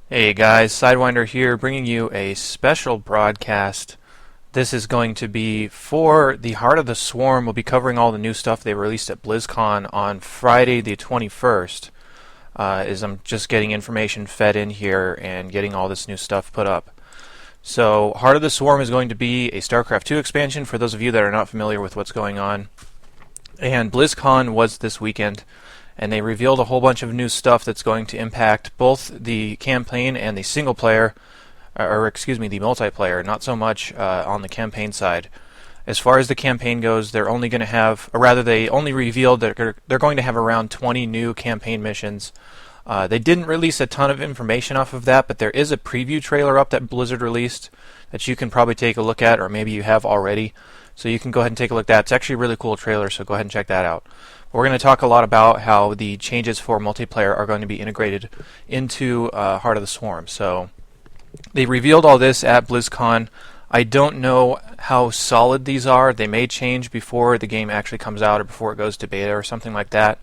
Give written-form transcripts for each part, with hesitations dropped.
Hey guys, Sidewinder here, bringing you a special broadcast. This is going to be for the Heart of the Swarm. We'll be covering all the new stuff they released at Blizzcon on Friday the 21st. As I'm just getting information fed in here and getting all this new stuff put up. So, Heart of the Swarm is going to be a Starcraft 2 expansion for those of you that are not familiar with what's going on. And Blizzcon was this weekend, and they revealed a whole bunch of new stuff that's going to impact both the campaign and the single player, the multiplayer, not so much on the campaign side. As far as the campaign goes, they're only going to have, or rather they only revealed that they're going to have around 20 new campaign missions. They didn't release a ton of information off of that, but there is a preview trailer up that Blizzard released that you can probably take a look at, or maybe you have already. So you can go ahead and take a look at that. It's actually a really cool trailer, so go ahead and check that out. We're going to talk a lot about how the changes for multiplayer are going to be integrated into Heart of the Swarm. So they revealed all this at BlizzCon. I don't know how solid these are. They may change before the game actually comes out or before it goes to beta or something like that.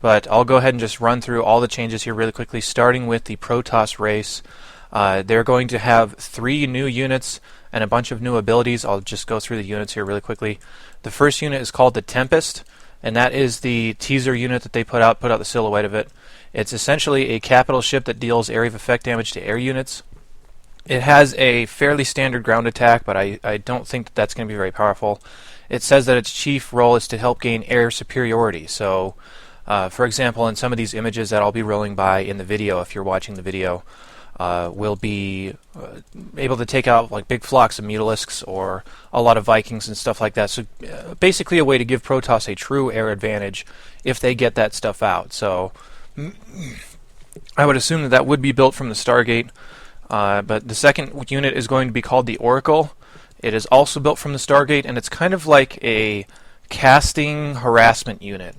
But I'll go ahead and just run through all the changes here really quickly, starting with the Protoss race. They're going to have 3 new units and a bunch of new abilities. I'll just go through the units here really quickly. The first unit is called the Tempest, and that is the teaser unit that they put out the silhouette of it. It's essentially a capital ship that deals area of effect damage to air units. It has a fairly standard ground attack, but I don't think that that's going to be very powerful. It says that its chief role is to help gain air superiority. So, for example, in some of these images that I'll be rolling by in the video, if you're watching the video, will be able to take out like big flocks of Mutalisks or a lot of Vikings and stuff like that. So basically a way to give Protoss a true air advantage if they get that stuff out. So I would assume that that would be built from the Stargate. But the second unit is going to be called the Oracle. It is also built from the Stargate, and it's kind of like a casting harassment unit.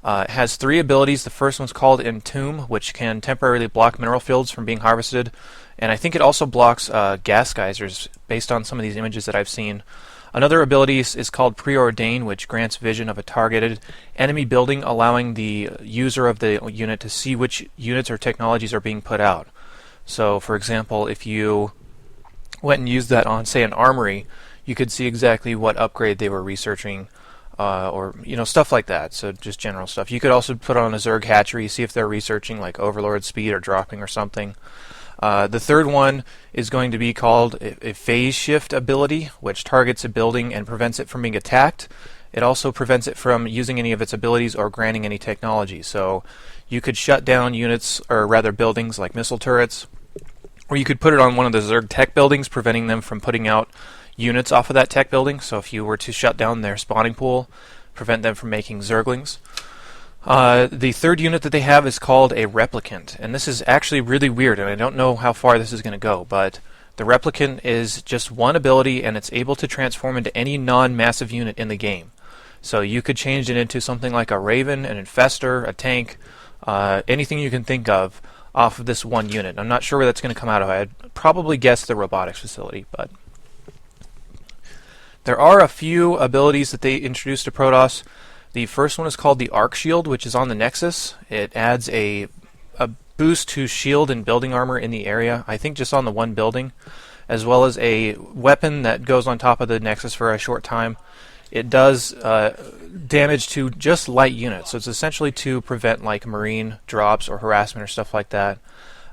It has 3 abilities. The first one's called Entomb, which can temporarily block mineral fields from being harvested. And I think it also blocks gas geysers, based on some of these images that I've seen. Another ability is called Preordain, which grants vision of a targeted enemy building, allowing the user of the unit to see which units or technologies are being put out. So, for example, if you went and used that on, say, an armory, you could see exactly what upgrade they were researching. Or stuff like that. So just general stuff. You could also put on a Zerg hatchery, see if they're researching like Overlord speed or dropping or something. The third one is going to be called a phase shift ability, which targets a building and prevents it from being attacked. It also prevents it from using any of its abilities or granting any technology. So you could shut down units, or rather buildings like missile turrets, or you could put it on one of the Zerg tech buildings, preventing them from putting out units off of that tech building. So if you were to shut down their spawning pool, prevent them from making Zerglings. The third unit that they have is called a Replicant, and this is actually really weird, and I don't know how far this is going to go, but the Replicant is just one ability, and it's able to transform into any non-massive unit in the game. So you could change it into something like a Raven, an Infestor, a tank, anything you can think of off of this one unit. I'm not sure where that's going to come out of. I'd probably guess the robotics facility, but there are a few abilities that they introduced to Protoss. The first one is called the Arc Shield, which is on the Nexus. It adds a boost to shield and building armor in the area, I think just on the one building, as well as a weapon that goes on top of the Nexus for a short time. It does damage to just light units, so it's essentially to prevent like marine drops or harassment or stuff like that.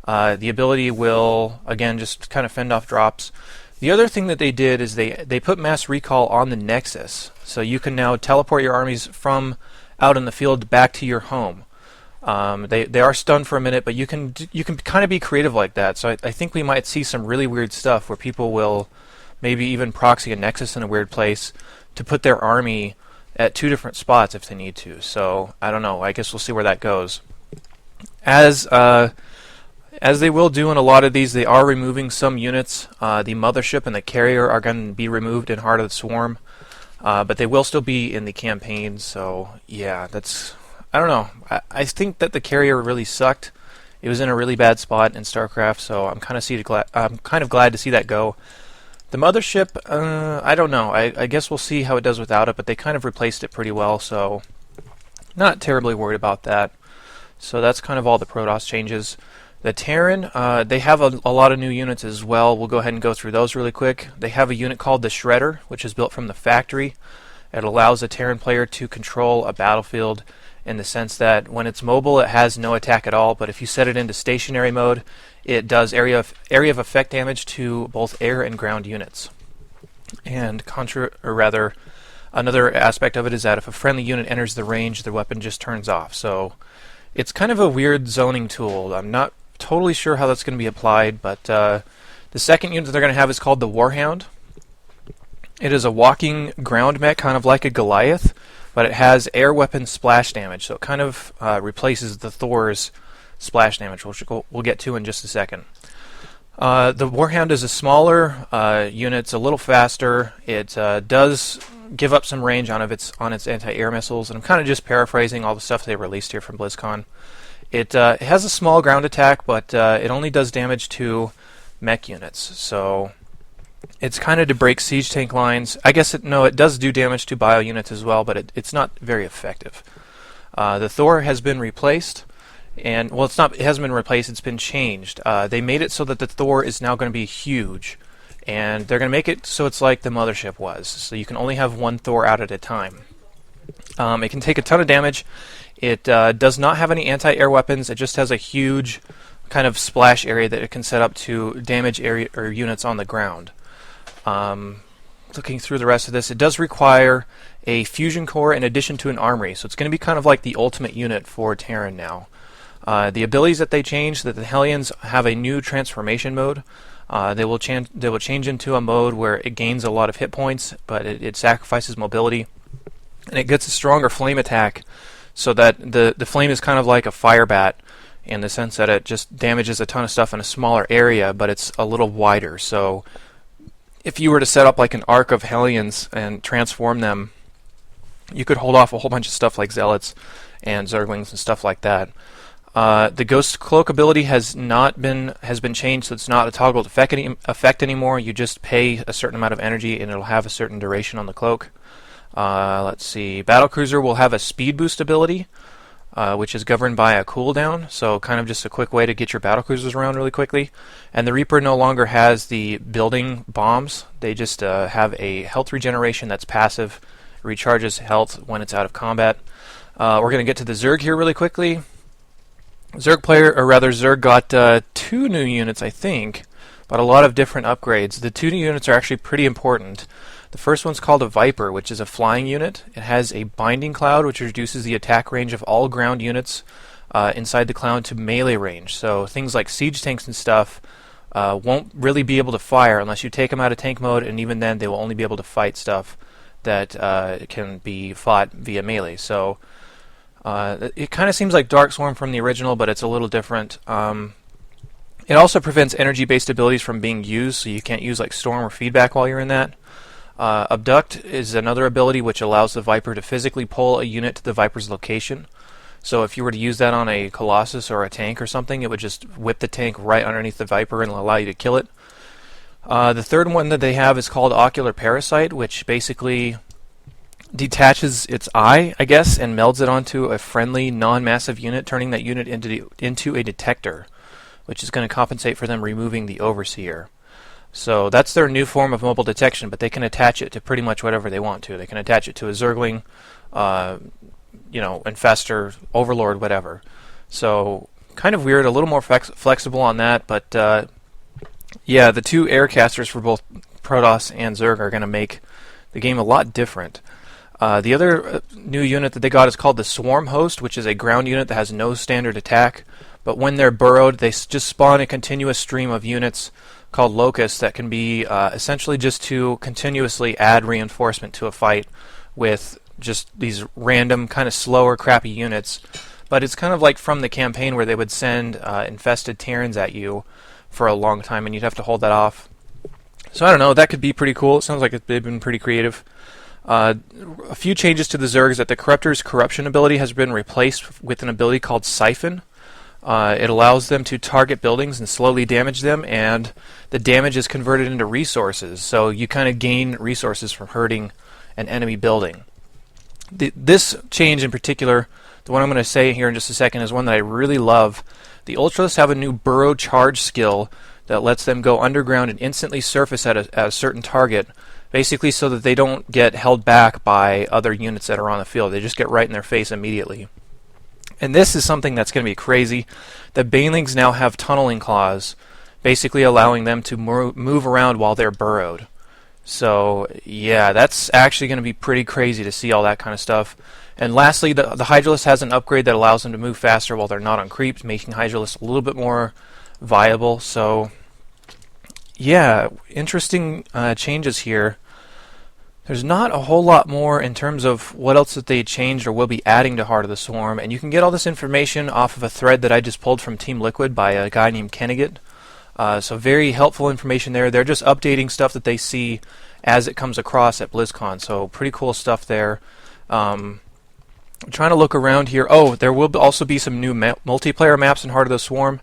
The ability will, again, just kind of fend off drops. The other thing that they did is they put mass recall on the Nexus, so you can now teleport your armies from out in the field back to your home. They are stunned for a minute, but you can kind of be creative like that. So I think we might see some really weird stuff where people will maybe even proxy a Nexus in a weird place to put their army at 2 different spots if they need to. So I don't know. I guess we'll see where that goes. As they will do in a lot of these, they are removing some units. The Mothership and the Carrier are going to be removed in Heart of the Swarm, but they will still be in the campaign. So yeah, I don't know. I think that the Carrier really sucked. It was in a really bad spot in Starcraft, so I'm kind of glad to see that go. The Mothership, I don't know. I guess we'll see how it does without it, but they kind of replaced it pretty well, so not terribly worried about that. So that's kind of all the Protoss changes. The Terran, they have a lot of new units as well. We'll go ahead and go through those really quick. They have a unit called the Shredder, which is built from the factory. It allows a Terran player to control a battlefield in the sense that when it's mobile, it has no attack at all, but if you set it into stationary mode, it does area of effect damage to both air and ground units. And another aspect of it is that if a friendly unit enters the range, the weapon just turns off. So it's kind of a weird zoning tool. I'm not totally sure how that's going to be applied, but the second unit that they're going to have is called the Warhound. It is a walking ground mech, kind of like a Goliath, but it has air weapon splash damage, so it kind of replaces the Thor's splash damage, which we'll get to in just a second. The Warhound is a smaller unit, it's a little faster. It does give up some range on its anti-air missiles, and I'm kind of just paraphrasing all the stuff they released here from BlizzCon. It has a small ground attack, but it only does damage to mech units, so it's kind of to break siege tank lines. I guess it does do damage to bio units as well, but it's not very effective. The Thor has been replaced, and well, it hasn't been replaced. It's been changed. They made it so that the Thor is now going to be huge, and they're going to make it so it's like the Mothership was. So you can only have one Thor out at a time. It can take a ton of damage. It does not have any anti-air weapons. It just has a huge kind of splash area that it can set up to damage area or units on the ground. Looking through the rest of this, it does require a fusion core in addition to an armory, so it's going to be kind of like the ultimate unit for Terran now. The abilities that they changed, that the Hellions have a new transformation mode. They will change into a mode where it gains a lot of hit points, but it sacrifices mobility, and it gets a stronger flame attack, so that the flame is kind of like a fire bat in the sense that it just damages a ton of stuff in a smaller area, but it's a little wider. So if you were to set up like an arc of Hellions and transform them, you could hold off a whole bunch of stuff like Zealots and Zerglings and stuff like that. The Ghost Cloak ability has been changed, so it's not a toggled effect anymore. You just pay a certain amount of energy and it'll have a certain duration on the cloak. Let's see. Battlecruiser will have a speed boost ability, which is governed by a cooldown, so kind of just a quick way to get your battlecruisers around really quickly. And the Reaper no longer has the building bombs. They just have a health regeneration that's passive, recharges health when it's out of combat. We're going to get to the Zerg here really quickly. Zerg got 2 new units, I think, but a lot of different upgrades. The 2 new units are actually pretty important. The first one's called a Viper, which is a flying unit. It has a binding cloud, which reduces the attack range of all ground units inside the cloud to melee range. So things like siege tanks and stuff won't really be able to fire unless you take them out of tank mode, and even then they will only be able to fight stuff that can be fought via melee. So it kind of seems like Dark Swarm from the original, but it's a little different. It also prevents energy-based abilities from being used, so you can't use like Storm or Feedback while you're in that. Abduct is another ability which allows the Viper to physically pull a unit to the Viper's location. So if you were to use that on a Colossus or a tank or something, it would just whip the tank right underneath the Viper and allow you to kill it. The third one that they have is called Ocular Parasite, which basically detaches its eye, I guess, and melds it onto a friendly, non-massive unit, turning that unit into a detector, which is going to compensate for them removing the Overseer. So that's their new form of mobile detection, but they can attach it to pretty much whatever they want to. They can attach it to a Zergling, Infestor, Overlord, whatever. So kind of weird, a little more flexible on that, but yeah, the 2 aircasters for both Protoss and Zerg are going to make the game a lot different. The other new unit that they got is called the Swarm Host, which is a ground unit that has no standard attack, but when they're burrowed, they just spawn a continuous stream of units called Locusts that can be essentially just to continuously add reinforcement to a fight with just these random kind of slower, crappy units. But it's kind of like from the campaign where they would send infested Terrans at you for a long time, and you'd have to hold that off. So I don't know, that could be pretty cool. It sounds like they've been pretty creative. A few changes to the Zerg is that the Corruptor's corruption ability has been replaced with an ability called Siphon. It allows them to target buildings and slowly damage them, and the damage is converted into resources, so you kind of gain resources from hurting an enemy building. This change in particular, the one I'm going to say here in just a second, is one that I really love, The Ultralists have a new Burrow charge skill that lets them go underground and instantly surface at a certain target, basically so that they don't get held back by other units that are on the field. They just get right in their face immediately. And this is something that's going to be crazy. The Banelings now have tunneling claws, basically allowing them to move around while they're burrowed. So yeah, that's actually going to be pretty crazy to see all that kind of stuff. And lastly, the Hydralisk has an upgrade that allows them to move faster while they're not on creep, making Hydralisk a little bit more viable. So yeah, interesting changes here. There's not a whole lot more in terms of what else that they changed or will be adding to Heart of the Swarm, and you can get all this information off of a thread that I just pulled from Team Liquid by a guy named Kennegat. So very helpful information there. They're just updating stuff that they see as it comes across at BlizzCon, so pretty cool stuff there. I'm trying to look around here. Oh, there will also be some new multiplayer maps in Heart of the Swarm,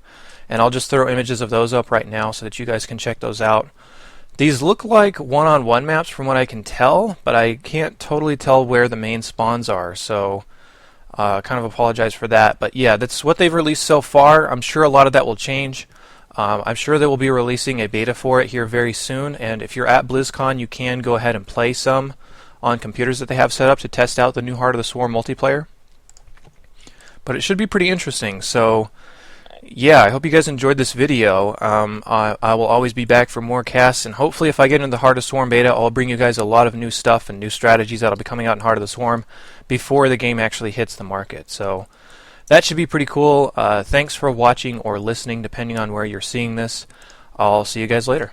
and I'll just throw images of those up right now so that you guys can check those out. These look like one-on-one maps from what I can tell, but I can't totally tell where the main spawns are, so kind of apologize for that. But yeah, that's what they've released so far. I'm sure a lot of that will change. I'm sure they will be releasing a beta for it here very soon, and if you're at BlizzCon, you can go ahead and play some on computers that they have set up to test out the new Heart of the Swarm multiplayer. But it should be pretty interesting, so yeah, I hope you guys enjoyed this video. I will always be back for more casts, and hopefully if I get into the Heart of Swarm beta, I'll bring you guys a lot of new stuff and new strategies that'll be coming out in Heart of the Swarm before the game actually hits the market. So that should be pretty cool. Thanks for watching or listening, depending on where you're seeing this. I'll see you guys later.